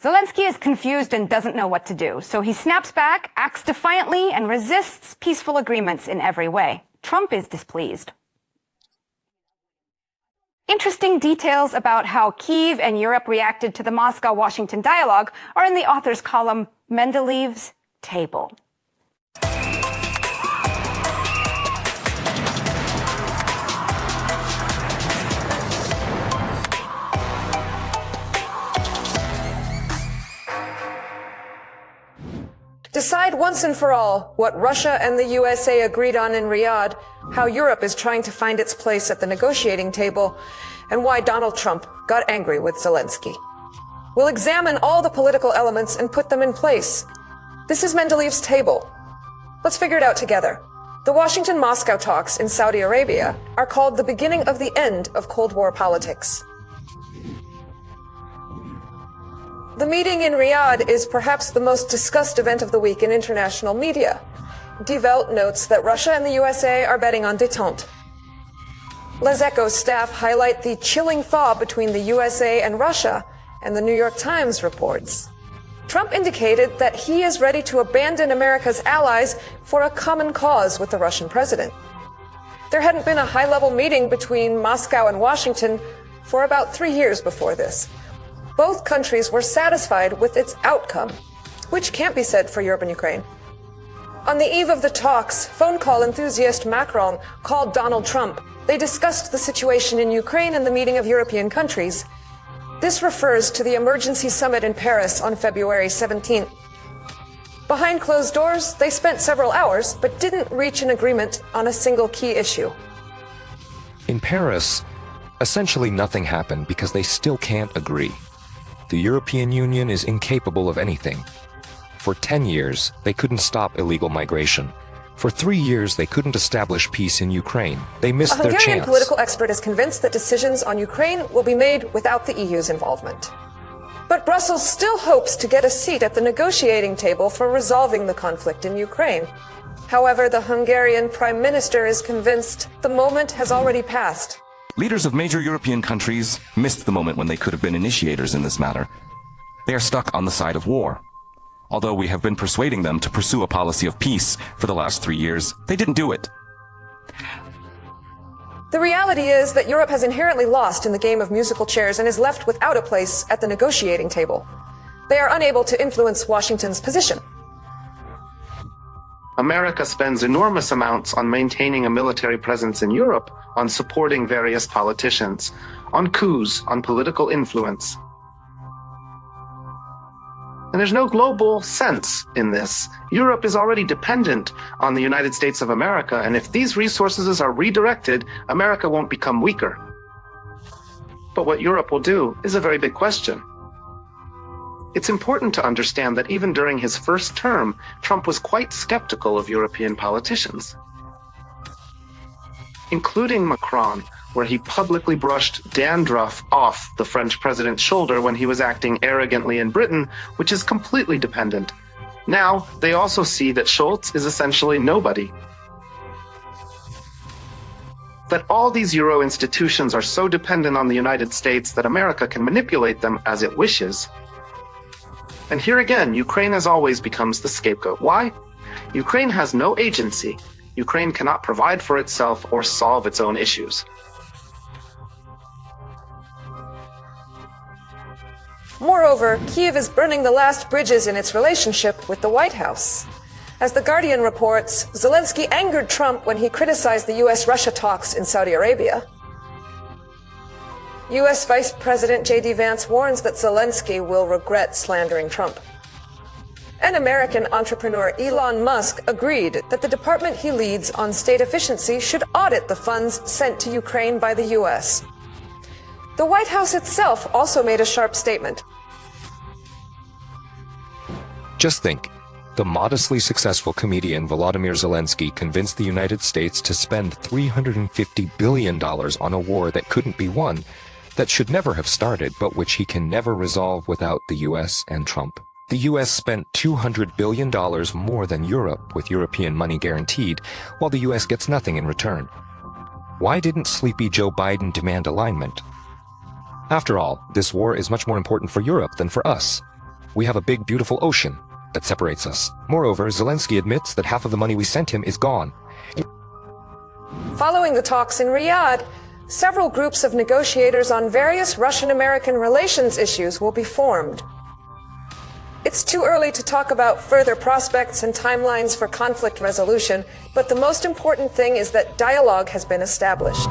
Zelensky is confused and doesn't know what to do, so he snaps back, acts defiantly, and resists peaceful agreements in every way. Trump is displeased. Interesting details about how Kiev and Europe reacted to the Moscow-Washington dialogue are in the author's column, Mendeleev's Table. Decide once and for all what Russia and the USA agreed on in Riyadh, how Europe is trying to find its place at the negotiating table, and why Donald Trump got angry with Zelensky. We'll examine all the political elements and put them in place. This is Mendeleev's Table. Let's figure it out together. The Washington-Moscow talks in Saudi Arabia are called the beginning of the end of Cold War politics. The meeting in Riyadh is perhaps the most discussed event of the week in international media. Die Welt notes that Russia and the USA are betting on détente. Les Echo's staff highlight the chilling thaw between the USA and Russia, and the New York Times reports. Trump indicated that he is ready to abandon America's allies for a common cause with the Russian president. There hadn't been a high-level meeting between Moscow and Washington for about 3 years before this. Both countries were satisfied with its outcome, which can't be said for Europe and Ukraine. On the eve of the talks, phone call enthusiast Macron called Donald Trump. They discussed the situation in Ukraine and the meeting of European countries. This refers to the emergency summit in Paris on February 17th. Behind closed doors, they spent several hours, but didn't reach an agreement on a single key issue. In Paris, essentially nothing happened because they still can't agree. The European Union is incapable of anything. For 10 years, they couldn't stop illegal migration. For 3 years, they couldn't establish peace in Ukraine. They missed their chance. A Hungarian political expert is convinced that decisions on Ukraine will be made without the EU's involvement. But Brussels still hopes to get a seat at the negotiating table for resolving the conflict in Ukraine. However, the Hungarian Prime Minister is convinced the moment has already passed. Leaders of major European countries missed the moment when they could have been initiators in this matter. They are stuck on the side of war. Although we have been persuading them to pursue a policy of peace for the last 3 years, they didn't do it. The reality is that Europe has inherently lost in the game of musical chairs and is left without a place at the negotiating table. They are unable to influence Washington's position. America spends enormous amounts on maintaining a military presence in Europe, on supporting various politicians, on coups, on political influence. And there's no global sense in this. Europe is already dependent on the United States of America, and if these resources are redirected, America won't become weaker. But what Europe will do is a very big question. It's important to understand that even during his first term, Trump was quite skeptical of European politicians, including Macron, where he publicly brushed dandruff off the French president's shoulder when he was acting arrogantly in Britain, which is completely dependent. Now, they also see that Scholz is essentially nobody. That all these Euro institutions are so dependent on the United States that America can manipulate them as it wishes. And here again, Ukraine as always becomes the scapegoat. Why? Ukraine has no agency. Ukraine cannot provide for itself or solve its own issues. Moreover, Kiev is burning the last bridges in its relationship with the White House. As The Guardian reports, Zelensky angered Trump when he criticized the U.S.-Russia talks in Saudi Arabia. U.S. Vice President J.D. Vance warns that Zelensky will regret slandering Trump. And American entrepreneur Elon Musk agreed that the department he leads on state efficiency should audit the funds sent to Ukraine by the U.S. The White House itself also made a sharp statement. Just think, the modestly successful comedian Volodymyr Zelensky convinced the United States to spend $350 billion on a war that couldn't be won, that should never have started, but which he can never resolve without the US and Trump. The US spent $200 billion more than Europe, with European money guaranteed, while the US gets nothing in return. Why didn't sleepy Joe Biden demand alignment? After all, this war is much more important for Europe than for us. We have a big, beautiful ocean that separates us. Moreover, Zelensky admits that half of the money we sent him is gone. Following the talks in Riyadh, several groups of negotiators on various Russian-American relations issues will be formed. It's too early to talk about further prospects and timelines for conflict resolution, but the most important thing is that dialogue has been established.